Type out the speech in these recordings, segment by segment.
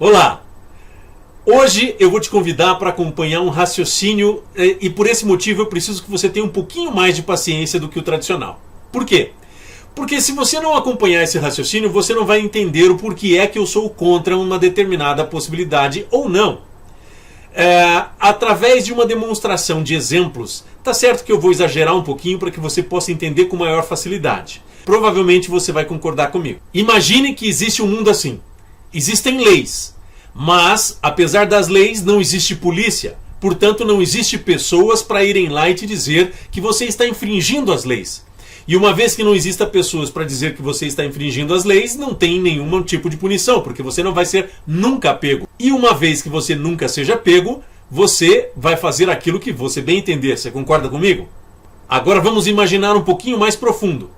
Olá! Hoje eu vou te convidar para acompanhar um raciocínio e por esse motivo eu preciso que você tenha um pouquinho mais de paciência do que o tradicional. Por quê? Porque se você não acompanhar esse raciocínio, você não vai entender o porquê é que eu sou contra uma determinada possibilidade ou não. Através de uma demonstração de exemplos, tá certo que eu vou exagerar um pouquinho para que você possa entender com maior facilidade. Provavelmente você vai concordar comigo. Imagine que existe um mundo assim. Existem leis, mas apesar das leis não existe polícia. Portanto, não existe pessoas para irem lá e te dizer que você está infringindo as leis. E uma vez que não exista pessoas para dizer que você está infringindo as leis, não tem nenhum tipo de punição, porque você não vai ser nunca pego. E uma vez que você nunca seja pego, você vai fazer aquilo que você bem entender. Você concorda comigo? Agora vamos imaginar um pouquinho mais profundo.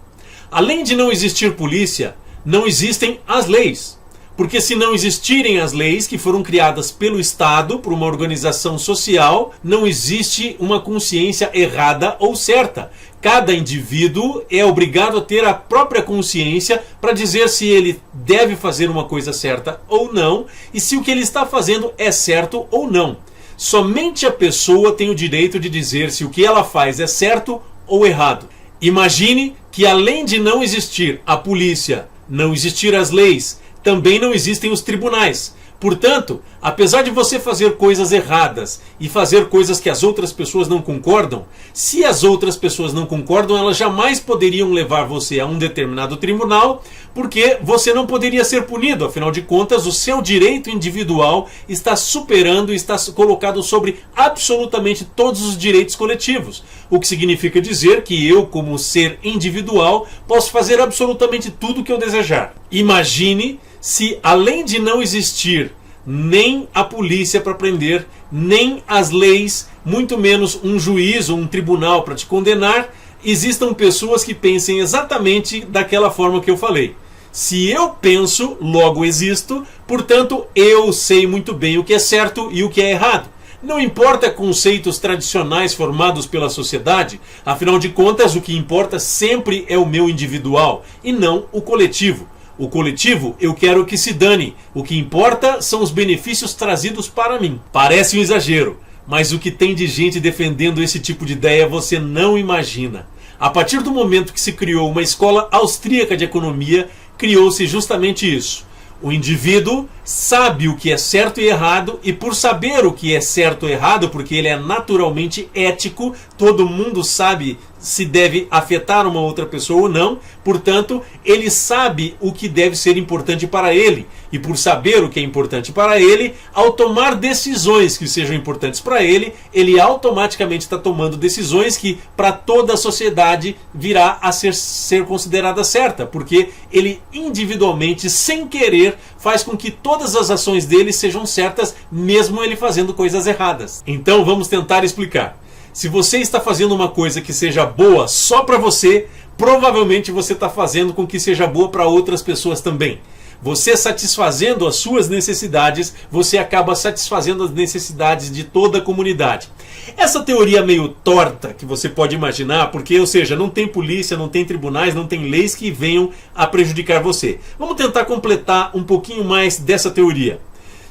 Além de não existir polícia, não existem as leis. Porque se não existirem as leis que foram criadas pelo Estado, por uma organização social, não existe uma consciência errada ou certa. Cada indivíduo é obrigado a ter a própria consciência para dizer se ele deve fazer uma coisa certa ou não, e se o que ele está fazendo é certo ou não. Somente a pessoa tem o direito de dizer se o que ela faz é certo ou errado. Imagine que além de não existir a polícia, não existir as leis, também não existem os tribunais. Portanto, apesar de você fazer coisas erradas e fazer coisas que as outras pessoas não concordam, se as outras pessoas não concordam, elas jamais poderiam levar você a um determinado tribunal, porque você não poderia ser punido. Afinal de contas, o seu direito individual está superando e está colocado sobre absolutamente todos os direitos coletivos. O que significa dizer que eu, como ser individual, posso fazer absolutamente tudo o que eu desejar. Imagine se, além de não existir nem a polícia para prender, nem as leis, muito menos um juiz ou um tribunal para te condenar, existam pessoas que pensem exatamente daquela forma que eu falei. Se eu penso, logo existo, portanto eu sei muito bem o que é certo e o que é errado. Não importa conceitos tradicionais formados pela sociedade, afinal de contas o que importa sempre é o meu individual e não o coletivo. O coletivo eu quero que se dane. O que importa são os benefícios trazidos para mim. Parece um exagero, mas o que tem de gente defendendo esse tipo de ideia você não imagina. A partir do momento que se criou uma escola austríaca de economia, criou-se justamente isso. O indivíduo sabe o que é certo e errado, e por saber o que é certo e errado, porque ele é naturalmente ético, todo mundo sabe se deve afetar uma outra pessoa ou não, portanto, ele sabe o que deve ser importante para ele. E por saber o que é importante para ele, ao tomar decisões que sejam importantes para ele, ele automaticamente está tomando decisões que para toda a sociedade virá a ser considerada certa, porque ele individualmente, sem querer, faz com que todas as ações dele sejam certas, mesmo ele fazendo coisas erradas. Então vamos tentar explicar. Se você está fazendo uma coisa que seja boa só para você, provavelmente você está fazendo com que seja boa para outras pessoas também. Você satisfazendo as suas necessidades, você acaba satisfazendo as necessidades de toda a comunidade. Essa teoria meio torta que você pode imaginar, porque, ou seja, não tem polícia, não tem tribunais, não tem leis que venham a prejudicar você. Vamos tentar completar um pouquinho mais dessa teoria.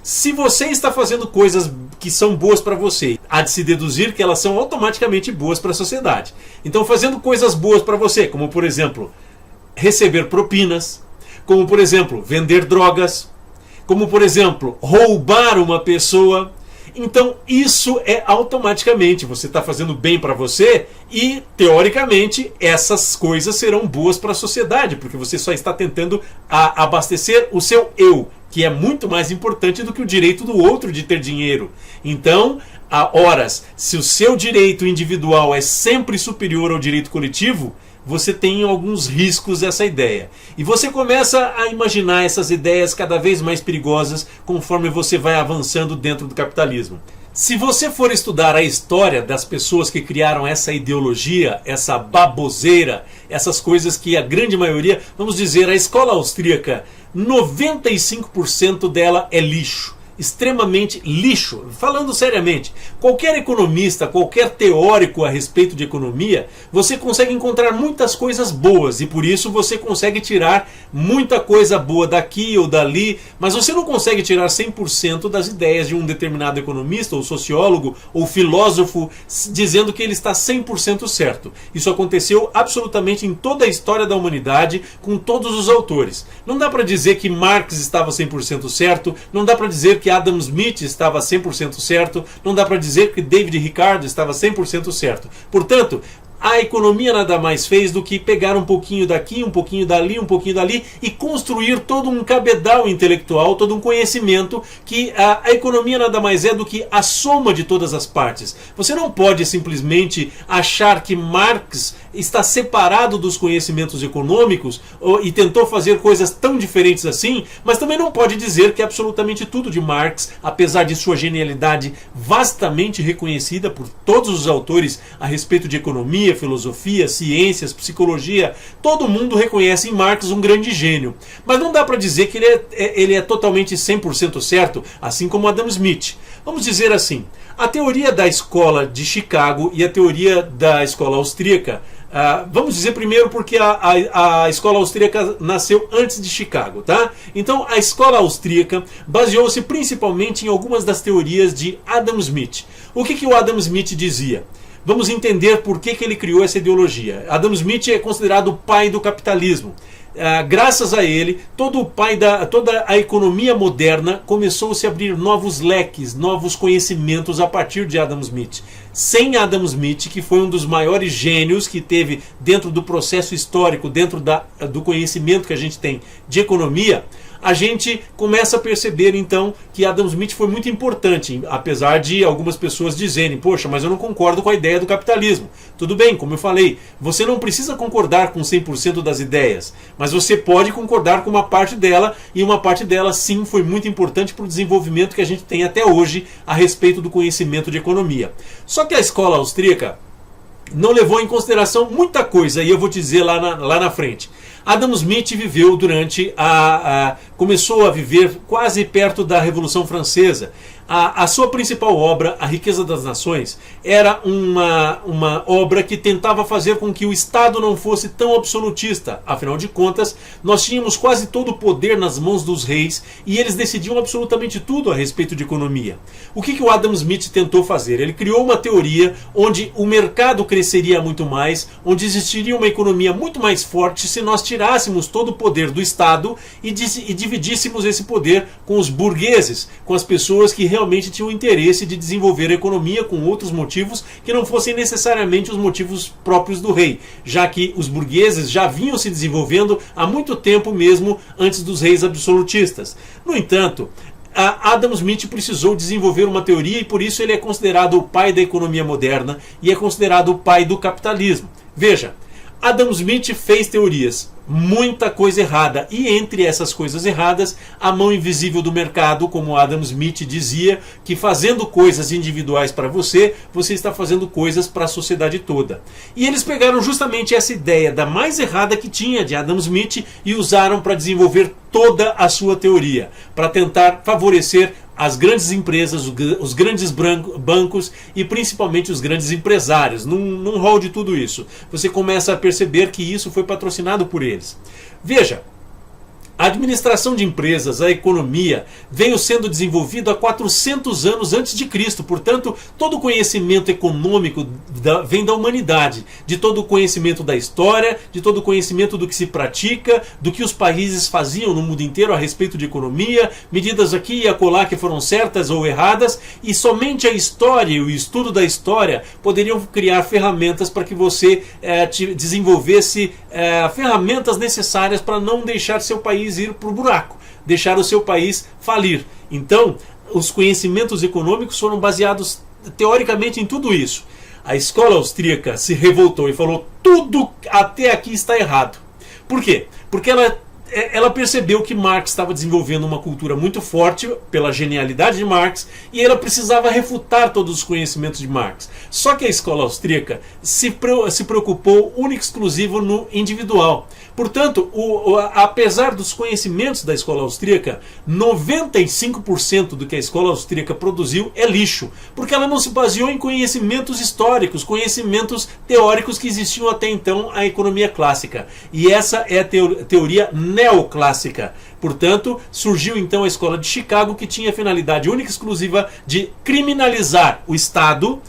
Se você está fazendo coisas que são boas para você, há de se deduzir que elas são automaticamente boas para a sociedade. Então, fazendo coisas boas para você, como por exemplo, receber propinas, como por exemplo, vender drogas, como por exemplo, roubar uma pessoa, então isso é automaticamente, você está fazendo bem para você e teoricamente essas coisas serão boas para a sociedade, porque você só está tentando abastecer o seu eu, que é muito mais importante do que o direito do outro de ter dinheiro. Então, se o seu direito individual é sempre superior ao direito coletivo, você tem alguns riscos dessa ideia. E você começa a imaginar essas ideias cada vez mais perigosas conforme você vai avançando dentro do capitalismo. Se você for estudar a história das pessoas que criaram essa ideologia, essa baboseira, essas coisas que a grande maioria, vamos dizer, a escola austríaca, 95% dela é lixo. extremamente lixo. Falando seriamente, qualquer economista, qualquer teórico a respeito de economia, você consegue encontrar muitas coisas boas e por isso você consegue tirar muita coisa boa daqui ou dali, mas você não consegue tirar 100% das ideias de um determinado economista ou sociólogo ou filósofo dizendo que ele está 100% certo. Isso aconteceu absolutamente em toda a história da humanidade com todos os autores. Não dá para dizer que Marx estava 100% certo, não dá para dizer que Adam Smith estava 100% certo, não dá para dizer que David Ricardo estava 100% certo. Portanto, a economia nada mais fez do que pegar um pouquinho daqui, um pouquinho dali, um pouquinho dali e construir todo um cabedal intelectual, todo um conhecimento que a economia nada mais é do que a soma de todas as partes. Você não pode simplesmente achar que Marx está separado dos conhecimentos econômicos e tentou fazer coisas tão diferentes assim, mas também não pode dizer que absolutamente tudo de Marx, apesar de sua genialidade vastamente reconhecida por todos os autores a respeito de economia, filosofia, ciências, psicologia, todo mundo reconhece em Marx um grande gênio. Mas não dá para dizer que ele é totalmente 100% certo, assim como Adam Smith. Vamos dizer assim, a teoria da escola de Chicago e a teoria da escola austríaca, vamos dizer primeiro porque a escola austríaca nasceu antes de Chicago, tá? Então a escola austríaca baseou-se principalmente em algumas das teorias de Adam Smith. O que o Adam Smith dizia? Vamos entender por que ele criou essa ideologia. Adam Smith é considerado o pai do capitalismo. Graças a ele, toda a economia moderna começou a se abrir novos leques, novos conhecimentos a partir de Adam Smith. Sem Adam Smith, que foi um dos maiores gênios que teve dentro do processo histórico, dentro do conhecimento que a gente tem de economia, a gente começa a perceber então que Adam Smith foi muito importante, apesar de algumas pessoas dizerem, poxa, mas eu não concordo com a ideia do capitalismo. Tudo bem, como eu falei, você não precisa concordar com 100% das ideias, mas você pode concordar com uma parte dela, e uma parte dela sim foi muito importante para o desenvolvimento que a gente tem até hoje a respeito do conhecimento de economia. Só que a escola austríaca não levou em consideração muita coisa, e eu vou dizer lá na frente. Adam Smith viveu começou a viver quase perto da Revolução Francesa. A sua principal obra, A Riqueza das Nações, era uma obra que tentava fazer com que o Estado não fosse tão absolutista. Afinal de contas, nós tínhamos quase todo o poder nas mãos dos reis e eles decidiam absolutamente tudo a respeito de economia. O que o Adam Smith tentou fazer? Ele criou uma teoria onde o mercado cresceria muito mais, onde existiria uma economia muito mais forte se nós tirássemos todo o poder do Estado e dividíssemos esse poder com os burgueses, com as pessoas que realmente tinham interesse de desenvolver a economia com outros motivos que não fossem necessariamente os motivos próprios do rei, já que os burgueses já vinham se desenvolvendo há muito tempo mesmo antes dos reis absolutistas. No entanto, Adam Smith precisou desenvolver uma teoria e por isso ele é considerado o pai da economia moderna e é considerado o pai do capitalismo. Veja, Adam Smith fez teorias, muita coisa errada, e entre essas coisas erradas, a mão invisível do mercado, como Adam Smith dizia, que fazendo coisas individuais para você, você está fazendo coisas para a sociedade toda. E eles pegaram justamente essa ideia da mais errada que tinha de Adam Smith e usaram para desenvolver toda a sua teoria, para tentar favorecer as grandes empresas, os grandes bancos e principalmente os grandes empresários. Num rol de tudo isso, você começa a perceber que isso foi patrocinado por eles. Veja, a administração de empresas, a economia, veio sendo desenvolvida há 400 anos antes de Cristo. Portanto, todo o conhecimento econômico vem da humanidade, de todo o conhecimento da história, de todo o conhecimento do que se pratica, do que os países faziam no mundo inteiro a respeito de economia, medidas aqui e acolá que foram certas ou erradas, e somente a história e o estudo da história poderiam criar ferramentas para que você desenvolvesse ferramentas necessárias para não deixar seu país ir para o buraco, deixar o seu país falir. Então, os conhecimentos econômicos foram baseados teoricamente em tudo isso. A escola austríaca se revoltou e falou: tudo até aqui está errado. Por quê? Porque ela percebeu que Marx estava desenvolvendo uma cultura muito forte pela genialidade de Marx e ela precisava refutar todos os conhecimentos de Marx. Só que a escola austríaca se preocupou única e exclusivo no individual. Portanto, apesar dos conhecimentos da escola austríaca, 95% do que a escola austríaca produziu é lixo, porque ela não se baseou em conhecimentos históricos, conhecimentos teóricos que existiam até então a economia clássica. E essa é a teoria neoclássica. Portanto, surgiu então a escola de Chicago, que tinha a finalidade única e exclusiva de criminalizar o Estado,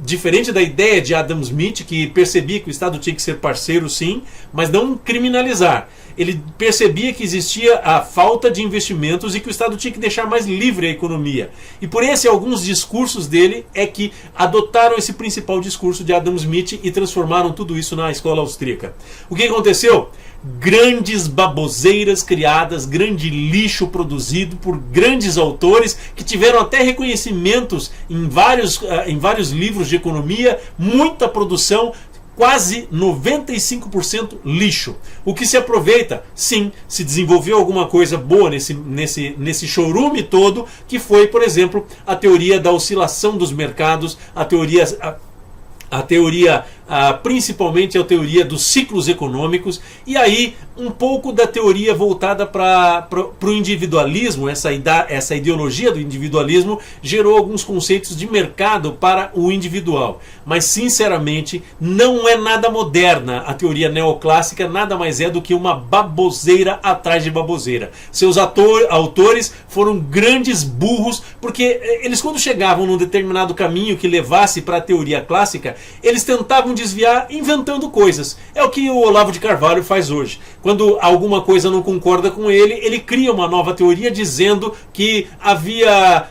diferente da ideia de Adam Smith, que percebia que o Estado tinha que ser parceiro sim, mas não criminalizar. Ele percebia que existia a falta de investimentos e que o Estado tinha que deixar mais livre a economia. E por esse, alguns discursos dele é que adotaram esse principal discurso de Adam Smith e transformaram tudo isso na escola austríaca. O que aconteceu? Grandes baboseiras criadas, grande lixo produzido por grandes autores que tiveram até reconhecimentos em vários livros de economia, muita produção, quase 95% lixo. O que se aproveita, sim, se desenvolveu alguma coisa boa nesse chorume todo, que foi, por exemplo, a teoria da oscilação dos mercados, principalmente a teoria dos ciclos econômicos, e aí um pouco da teoria voltada para o individualismo. Essa ideologia do individualismo gerou alguns conceitos de mercado para o individual, mas sinceramente não é nada moderna. A teoria neoclássica nada mais é do que uma baboseira atrás de baboseira. Seus autores foram grandes burros, porque eles, quando chegavam num determinado caminho que levasse para a teoria clássica, eles tentavam desviar inventando coisas. É o que o Olavo de Carvalho faz hoje. Quando alguma coisa não concorda com ele, ele cria uma nova teoria dizendo que havia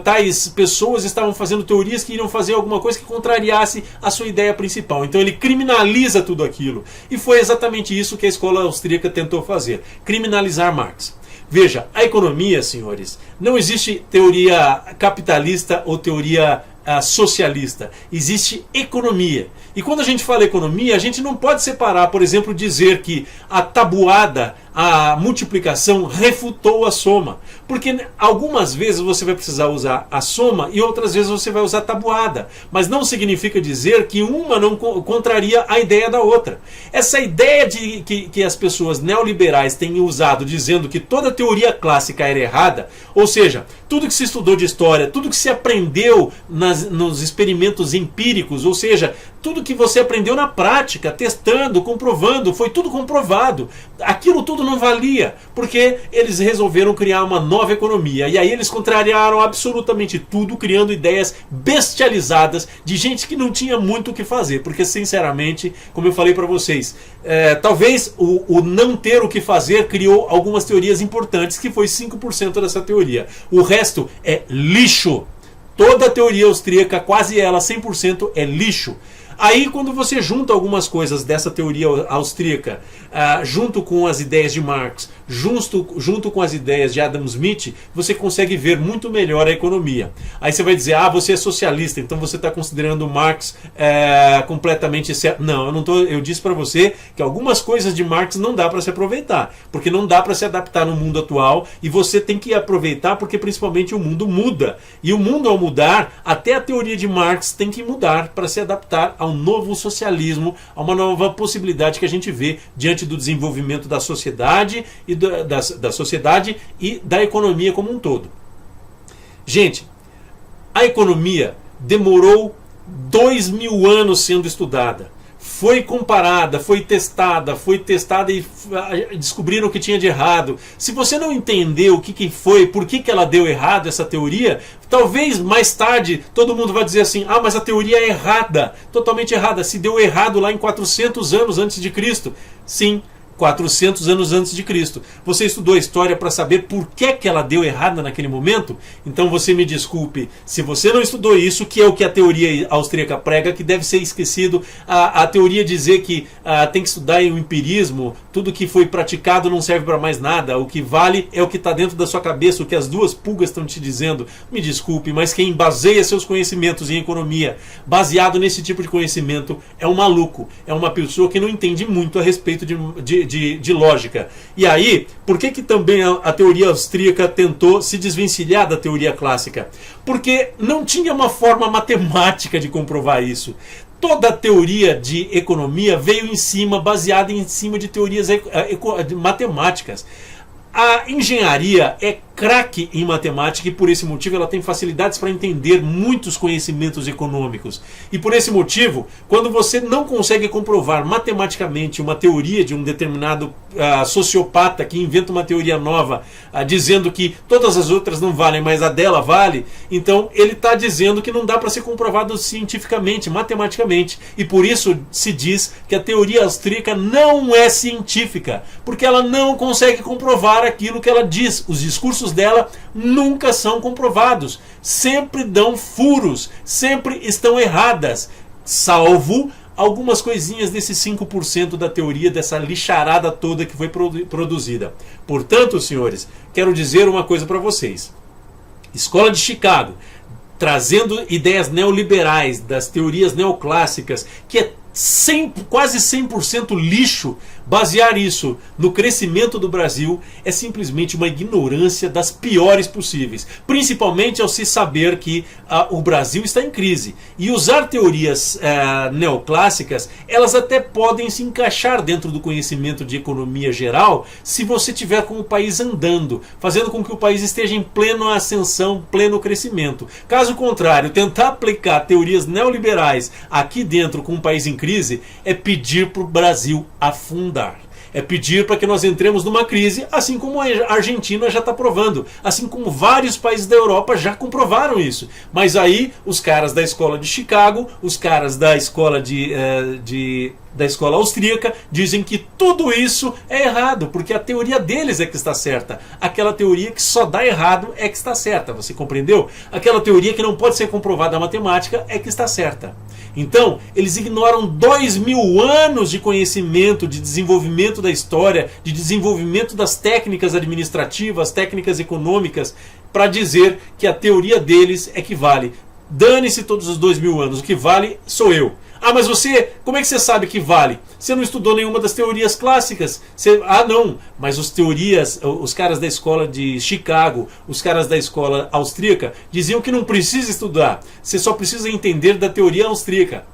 tais pessoas estavam fazendo teorias que iriam fazer alguma coisa que contrariasse a sua ideia principal. Então ele criminaliza tudo aquilo. E foi exatamente isso que a escola austríaca tentou fazer: criminalizar Marx. Veja, a economia, senhores, não existe teoria capitalista ou teoria socialista. Existe economia. E quando a gente fala economia, a gente não pode separar, por exemplo, dizer que a tabuada, a multiplicação refutou a soma. Porque algumas vezes você vai precisar usar a soma e outras vezes você vai usar a tabuada. Mas não significa dizer que uma não contraria a ideia da outra. Essa ideia de que as pessoas neoliberais têm usado dizendo que toda teoria clássica era errada, ou seja, tudo que se estudou de história, tudo que se aprendeu nos experimentos empíricos, ou seja, tudo que você aprendeu na prática, testando, comprovando, foi tudo comprovado. Aquilo tudo não valia, porque eles resolveram criar uma nova economia. E aí eles contrariaram absolutamente tudo, criando ideias bestializadas de gente que não tinha muito o que fazer. Porque, sinceramente, como eu falei para vocês, talvez o não ter o que fazer criou algumas teorias importantes, que foi 5% dessa teoria. O resto é lixo. Toda a teoria austríaca, quase ela, 100%, é lixo. Aí, quando você junta algumas coisas dessa teoria austríaca, junto com as ideias de Marx, junto com as ideias de Adam Smith, você consegue ver muito melhor a economia. Aí você vai dizer, você é socialista, então você está considerando Marx completamente certo. Não, eu não tô. Eu disse para você que algumas coisas de Marx não dá para se aproveitar, porque não dá para se adaptar no mundo atual, e você tem que aproveitar porque principalmente o mundo muda. E o mundo, ao mudar, até a teoria de Marx tem que mudar para se adaptar a um novo socialismo, a uma nova possibilidade que a gente vê diante do desenvolvimento da sociedade e da sociedade e da economia como um todo. Gente, a economia demorou 2000 anos sendo estudada. Foi comparada, foi testada e descobriram o que tinha de errado. Se você não entendeu o que foi, por que ela deu errado, essa teoria, talvez mais tarde todo mundo vai dizer assim, mas a teoria é errada, totalmente errada, se deu errado lá em 400 anos antes de Cristo. Sim, 400 anos antes de Cristo. Você estudou a história para saber por que ela deu errada naquele momento? Então você me desculpe, se você não estudou isso, que é o que a teoria austríaca prega, que deve ser esquecido. A teoria dizer que tem que estudar o empirismo, tudo que foi praticado não serve para mais nada, o que vale é o que está dentro da sua cabeça, o que as duas pulgas estão te dizendo. Me desculpe, mas quem baseia seus conhecimentos em economia baseado nesse tipo de conhecimento é um maluco, é uma pessoa que não entende muito a respeito de de lógica. E aí, por que também a teoria austríaca tentou se desvencilhar da teoria clássica? Porque não tinha uma forma matemática de comprovar isso. Toda a teoria de economia veio baseada em cima de teorias matemáticas. A engenharia é craque em matemática e por esse motivo ela tem facilidades para entender muitos conhecimentos econômicos. E por esse motivo, quando você não consegue comprovar matematicamente uma teoria de um determinado sociopata que inventa uma teoria nova, dizendo que todas as outras não valem, mas a dela vale, então ele está dizendo que não dá para ser comprovado cientificamente, matematicamente. E por isso se diz que a teoria austríaca não é científica, porque ela não consegue comprovar aquilo que ela diz. Os discursos dela nunca são comprovados, sempre dão furos, sempre estão erradas, salvo algumas coisinhas desses 5% da teoria, dessa lixarada toda que foi produzida. Portanto, senhores, quero dizer uma coisa para vocês. Escola de Chicago, trazendo ideias neoliberais, das teorias neoclássicas, que é quase 100% lixo. Basear isso no crescimento do Brasil é simplesmente uma ignorância das piores possíveis, principalmente ao se saber que o Brasil está em crise. E usar teorias neoclássicas, elas até podem se encaixar dentro do conhecimento de economia geral, se você tiver com o país andando, fazendo com que o país esteja em plena ascensão, pleno crescimento. Caso contrário, tentar aplicar teorias neoliberais aqui dentro com um país em crise é pedir para o Brasil afundar. É pedir para que nós entremos numa crise, assim como a Argentina já está provando, assim como vários países da Europa já comprovaram isso. Mas aí os caras da escola de Chicago, os caras da escola da escola austríaca dizem que tudo isso é errado, porque a teoria deles é que está certa. Aquela teoria que só dá errado é que está certa, você compreendeu? Aquela teoria que não pode ser comprovada na matemática é que está certa. Então, eles ignoram 2000 anos de conhecimento, de desenvolvimento da história, de desenvolvimento das técnicas administrativas, técnicas econômicas, para dizer que a teoria deles é que vale. Dane-se todos os 2000 anos, o que vale sou eu. Ah, mas como é que você sabe que vale? Você não estudou nenhuma das teorias clássicas. Não, mas os caras da escola de Chicago, os caras da escola austríaca, diziam que não precisa estudar. Você só precisa entender da teoria austríaca.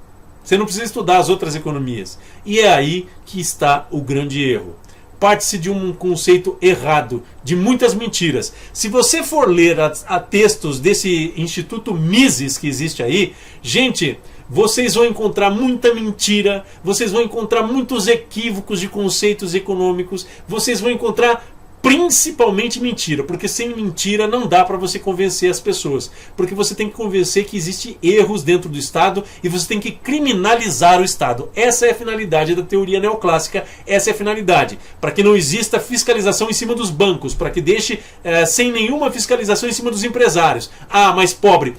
Você não precisa estudar as outras economias. E é aí que está o grande erro. Parte-se de um conceito errado, de muitas mentiras. Se você for ler a textos desse Instituto Mises que existe aí, gente, vocês vão encontrar muita mentira, vocês vão encontrar muitos equívocos de conceitos econômicos, vocês vão encontrar principalmente mentira, porque sem mentira não dá para você convencer as pessoas, porque você tem que convencer que existem erros dentro do Estado e você tem que criminalizar o Estado. Essa é a finalidade da teoria neoclássica, essa é a finalidade, para que não exista fiscalização em cima dos bancos, para que deixe sem nenhuma fiscalização em cima dos empresários. Ah, mas pobre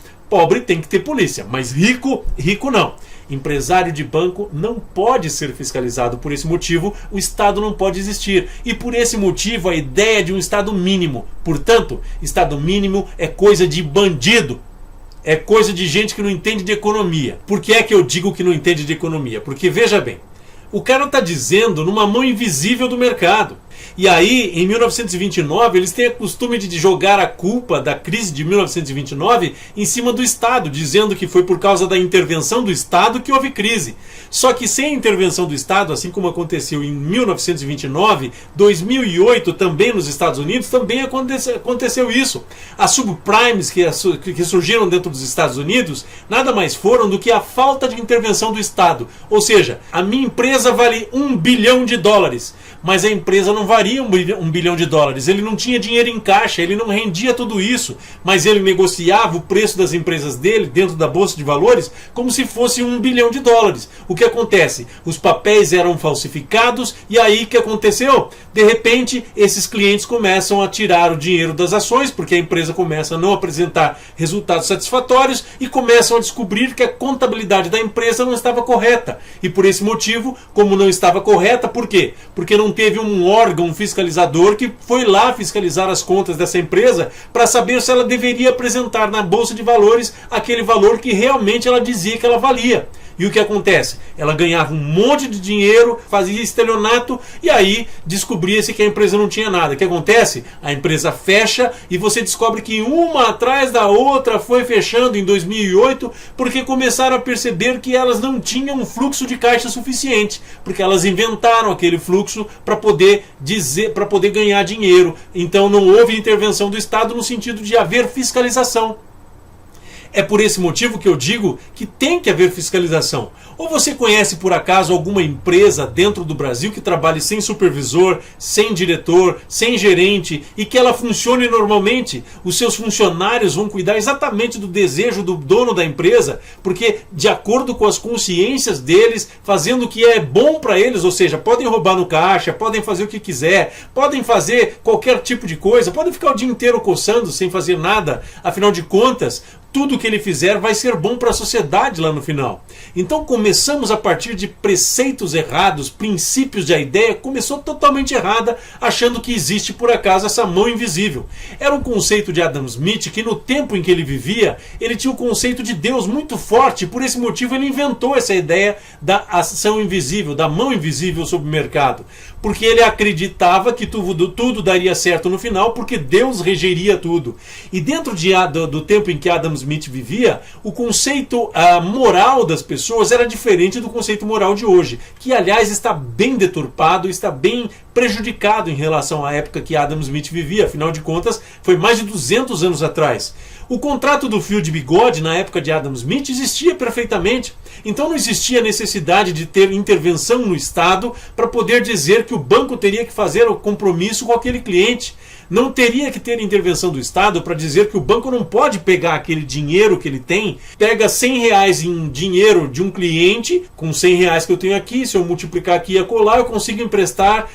tem que ter polícia, mas rico não. Empresário de banco não pode ser fiscalizado. Por esse motivo, o Estado não pode existir. E por esse motivo, a ideia de um Estado mínimo. Portanto, Estado mínimo é coisa de bandido. É coisa de gente que não entende de economia. Por que é que eu digo que não entende de economia? Porque, veja bem, o cara está dizendo numa mão invisível do mercado. E aí, em 1929, eles têm o costume de jogar a culpa da crise de 1929 em cima do Estado, dizendo que foi por causa da intervenção do Estado que houve crise. Só que sem a intervenção do Estado, assim como aconteceu em 1929, 2008 também nos Estados Unidos, também aconteceu isso. As subprimes que surgiram dentro dos Estados Unidos nada mais foram do que a falta de intervenção do Estado. Ou seja, a minha empresa vale $1 bilhão, mas a empresa não valia $1 bilhão. Ele não tinha dinheiro em caixa, ele não rendia tudo isso, mas ele negociava o preço das empresas dele dentro da Bolsa de Valores como se fosse $1 bilhão. O que acontece? Os papéis eram falsificados e aí o que aconteceu? De repente, esses clientes começam a tirar o dinheiro das ações, porque a empresa começa a não apresentar resultados satisfatórios e começam a descobrir que a contabilidade da empresa não estava correta. E por esse motivo, como não estava correta, por quê? Porque não teve um órgão fiscalizador que foi lá fiscalizar as contas dessa empresa para saber se ela deveria apresentar na Bolsa de Valores aquele valor que realmente ela dizia que ela valia. E o que acontece? Ela ganhava um monte de dinheiro, fazia estelionato e aí descobria-se que a empresa não tinha nada. O que acontece? A empresa fecha e você descobre que uma atrás da outra foi fechando em 2008 porque começaram a perceber que elas não tinham um fluxo de caixa suficiente, porque elas inventaram aquele fluxo para poder ganhar dinheiro. Então não houve intervenção do Estado no sentido de haver fiscalização. É por esse motivo que eu digo que tem que haver fiscalização. Ou você conhece por acaso alguma empresa dentro do Brasil que trabalhe sem supervisor, sem diretor, sem gerente e que ela funcione normalmente? Os seus funcionários vão cuidar exatamente do desejo do dono da empresa, porque de acordo com as consciências deles, fazendo o que é bom para eles, ou seja, podem roubar no caixa, podem fazer o que quiser, podem fazer qualquer tipo de coisa, podem ficar o dia inteiro coçando sem fazer nada, afinal de contas, tudo que ele fizer vai ser bom para a sociedade lá no final. Então começamos a partir de preceitos errados, princípios de a ideia começou totalmente errada, achando que existe por acaso essa mão invisível. Era um conceito de Adam Smith que no tempo em que ele vivia, ele tinha o conceito de Deus muito forte, por esse motivo ele inventou essa ideia da ação invisível, da mão invisível sobre o mercado. Porque ele acreditava que tudo daria certo no final, porque Deus regeria tudo. E dentro do tempo em que Adam Smith vivia, o conceito moral das pessoas era diferente do conceito moral de hoje, que aliás está bem deturpado, está bem prejudicado em relação à época que Adam Smith vivia, afinal de contas foi mais de 200 anos atrás. O contrato do fio de bigode na época de Adam Smith existia perfeitamente, então não existia necessidade de ter intervenção no Estado para poder dizer que o banco teria que fazer o compromisso com aquele cliente. Não teria que ter intervenção do Estado para dizer que o banco não pode pegar aquele dinheiro que ele tem, pega 100 reais em dinheiro de um cliente, com 100 reais que eu tenho aqui, se eu multiplicar aqui e acolá, eu consigo emprestar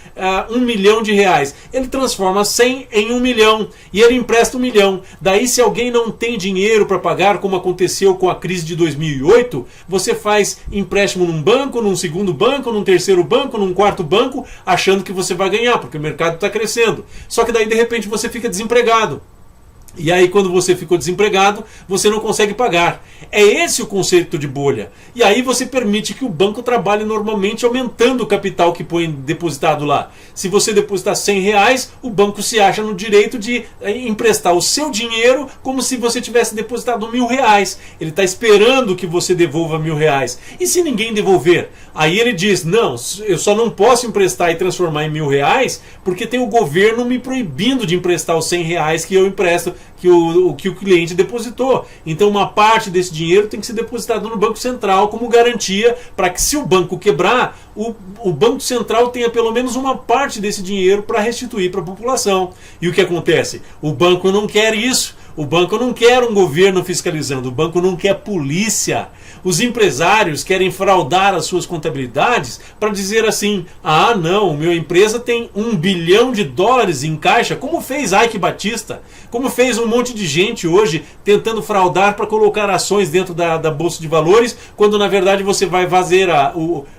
1 milhão de reais. Ele transforma 100 em 1 milhão e ele empresta 1 milhão. Daí, se alguém não tem dinheiro para pagar, como aconteceu com a crise de 2008, você faz empréstimo num banco, num segundo banco, num terceiro banco, num quarto banco, achando que você vai ganhar, porque o mercado está crescendo. Só que daí, de repente, você fica desempregado. E aí, quando você ficou desempregado, você não consegue pagar. É esse o conceito de bolha. E aí você permite que o banco trabalhe normalmente, aumentando o capital que põe depositado lá. Se você depositar 100 reais, o banco se acha no direito de emprestar o seu dinheiro como se você tivesse depositado 1.000 reais. Ele está esperando que você devolva 1.000 reais. E se ninguém devolver? Aí ele diz, não, eu só não posso emprestar e transformar em 1.000 reais porque tem o governo me proibindo de emprestar os 100 reais que eu empresto, que o cliente depositou. Então uma parte desse dinheiro tem que ser depositado no Banco Central como garantia para que, se o banco quebrar, o Banco Central tenha pelo menos uma parte desse dinheiro para restituir para a população. E o que acontece? O banco não quer isso. O banco não quer um governo fiscalizando, o banco não quer polícia. Os empresários querem fraudar as suas contabilidades para dizer assim, ah não, minha empresa tem $1 bilhão em caixa, como fez Ike Batista, como fez um monte de gente hoje tentando fraudar para colocar ações dentro da Bolsa de Valores, quando na verdade você vai fazer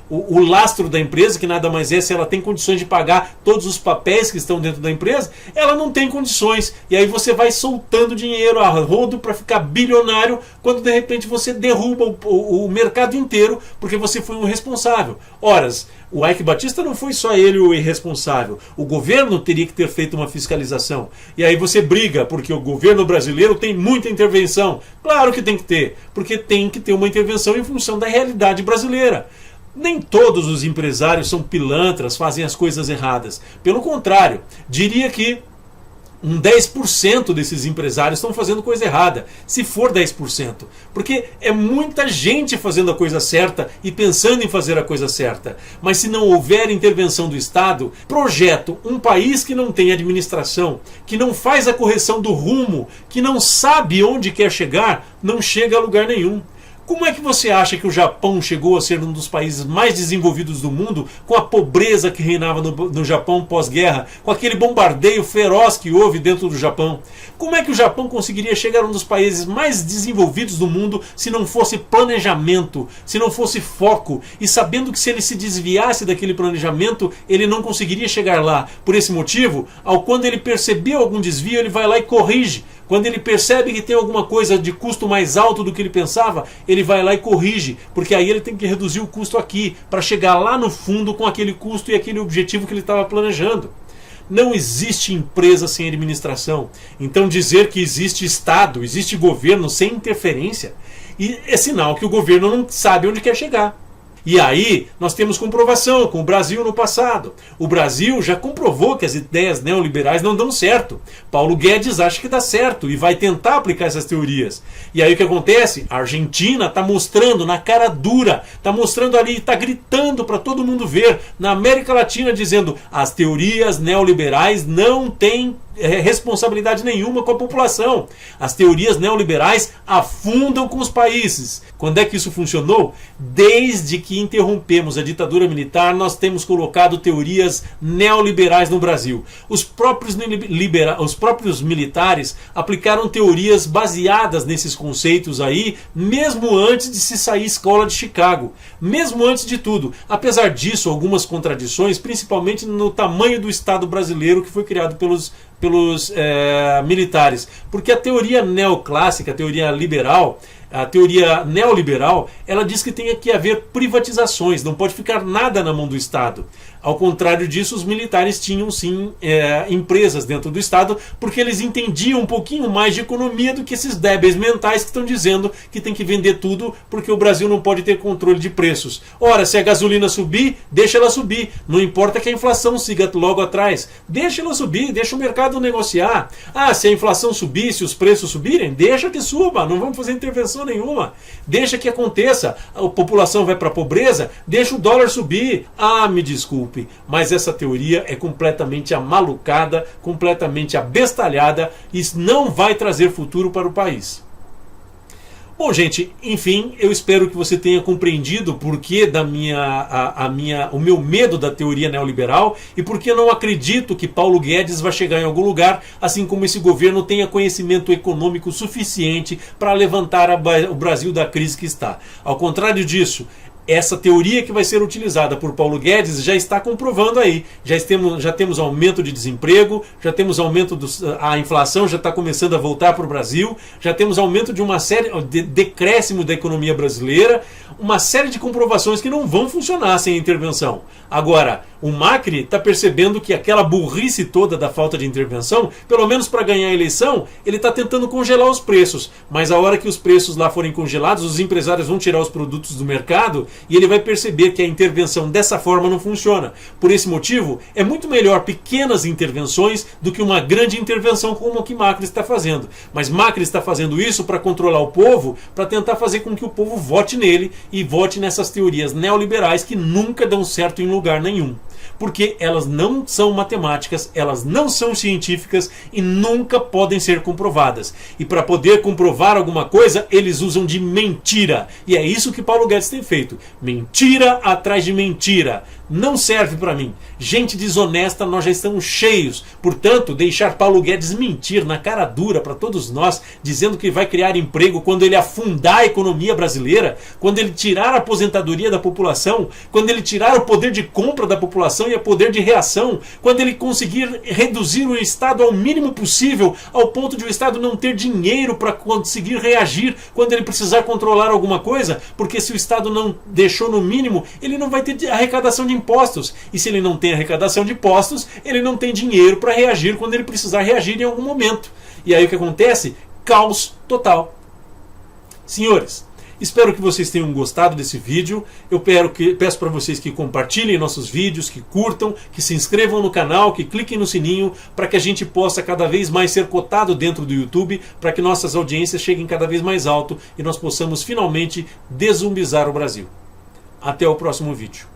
o lastro da empresa, que nada mais é, se ela tem condições de pagar todos os papéis que estão dentro da empresa, ela não tem condições, e aí você vai soltando dinheiro a rodo para ficar bilionário, quando de repente você derruba o mercado inteiro, porque você foi um responsável. Ora, o Ike Batista não foi só ele o irresponsável, o governo teria que ter feito uma fiscalização, e aí você briga, porque o governo brasileiro tem muita intervenção. Claro que tem que ter, porque tem que ter uma intervenção em função da realidade brasileira. Nem todos os empresários são pilantras, fazem as coisas erradas. Pelo contrário, diria que 10% desses empresários estão fazendo coisa errada, se for 10%. Porque é muita gente fazendo a coisa certa e pensando em fazer a coisa certa. Mas se não houver intervenção do Estado, projeto um país que não tem administração, que não faz a correção do rumo, que não sabe onde quer chegar, não chega a lugar nenhum. Como é que você acha que o Japão chegou a ser um dos países mais desenvolvidos do mundo, com a pobreza que reinava no Japão pós-guerra, com aquele bombardeio feroz que houve dentro do Japão? Como é que o Japão conseguiria chegar a um dos países mais desenvolvidos do mundo se não fosse planejamento, se não fosse foco, e sabendo que se ele se desviasse daquele planejamento, ele não conseguiria chegar lá? Por esse motivo, quando ele percebeu algum desvio, ele vai lá e corrige. Quando ele percebe que tem alguma coisa de custo mais alto do que ele pensava, ele vai lá e corrige, porque aí ele tem que reduzir o custo aqui, para chegar lá no fundo com aquele custo e aquele objetivo que ele estava planejando. Não existe empresa sem administração. Então dizer que existe Estado, existe governo sem interferência, é sinal que o governo não sabe onde quer chegar. E aí nós temos comprovação com o Brasil no passado. O Brasil já comprovou que as ideias neoliberais não dão certo. Paulo Guedes acha que dá certo e vai tentar aplicar essas teorias. E aí o que acontece? A Argentina está mostrando na cara dura, está mostrando ali, está gritando para todo mundo ver, na América Latina, dizendo: as teorias neoliberais não têm responsabilidade nenhuma com a população. As teorias neoliberais afundam com os países. Quando é que isso funcionou? Desde que interrompemos a ditadura militar, nós temos colocado teorias neoliberais no Brasil. Os próprios militares aplicaram teorias baseadas nesses conceitos aí, mesmo antes de se sair escola de Chicago, mesmo antes de tudo. Apesar disso, algumas contradições, principalmente no tamanho do Estado brasileiro, que foi criado pelos militares. Porque a teoria neoclássica, a teoria liberal, a teoria neoliberal, ela diz que tem que haver privatizações, não pode ficar nada na mão do Estado. Ao contrário disso, os militares tinham sim empresas dentro do Estado, porque eles entendiam um pouquinho mais de economia do que esses débeis mentais que estão dizendo que tem que vender tudo porque o Brasil não pode ter controle de preços. Ora, se a gasolina subir, deixa ela subir. Não importa que a inflação siga logo atrás. Deixa ela subir, deixa o mercado negociar. Ah, se a inflação subir, se os preços subirem, deixa que suba, não vamos fazer intervenção nenhuma. Deixa que aconteça. A população vai para a pobreza, deixa o dólar subir. Ah, me desculpe, mas essa teoria é completamente amalucada, completamente abestalhada e não vai trazer futuro para o país. Bom, gente, enfim, eu espero que você tenha compreendido o porquê o meu medo da teoria neoliberal e porque eu não acredito que Paulo Guedes vai chegar em algum lugar, assim como esse governo tenha conhecimento econômico suficiente para levantar o Brasil da crise que está. Ao contrário disso, essa teoria que vai ser utilizada por Paulo Guedes já está comprovando aí. Já temos aumento de desemprego, já temos aumento a inflação já está começando a voltar para o Brasil, já temos aumento de uma série de decréscimo da economia brasileira, uma série de comprovações que não vão funcionar sem intervenção. Agora, o Macri está percebendo que aquela burrice toda da falta de intervenção, pelo menos para ganhar a eleição, ele está tentando congelar os preços. Mas a hora que os preços lá forem congelados, os empresários vão tirar os produtos do mercado e ele vai perceber que a intervenção dessa forma não funciona. Por esse motivo, é muito melhor pequenas intervenções do que uma grande intervenção como o que Macri está fazendo. Mas Macri está fazendo isso para controlar o povo, para tentar fazer com que o povo vote nele e vote nessas teorias neoliberais que nunca dão certo em lugar nenhum. Porque elas não são matemáticas, elas não são científicas e nunca podem ser comprovadas. E para poder comprovar alguma coisa, eles usam de mentira. E é isso que Paulo Guedes tem feito. Mentira atrás de mentira. Não serve para mim. Gente desonesta, nós já estamos cheios. Portanto, deixar Paulo Guedes mentir na cara dura para todos nós, dizendo que vai criar emprego quando ele afundar a economia brasileira, quando ele tirar a aposentadoria da população, quando ele tirar o poder de compra da população e o poder de reação, quando ele conseguir reduzir o Estado ao mínimo possível, ao ponto de o Estado não ter dinheiro para conseguir reagir quando ele precisar controlar alguma coisa, porque se o Estado não deixou no mínimo, ele não vai ter arrecadação de impostos. E se ele não tem arrecadação de impostos, ele não tem dinheiro para reagir quando ele precisar reagir em algum momento. E aí o que acontece? Caos total. Senhores, espero que vocês tenham gostado desse vídeo. Eu peço para vocês que compartilhem nossos vídeos, que curtam, que se inscrevam no canal, que cliquem no sininho para que a gente possa cada vez mais ser cotado dentro do YouTube, para que nossas audiências cheguem cada vez mais alto e nós possamos finalmente dezumbizar o Brasil. Até o próximo vídeo.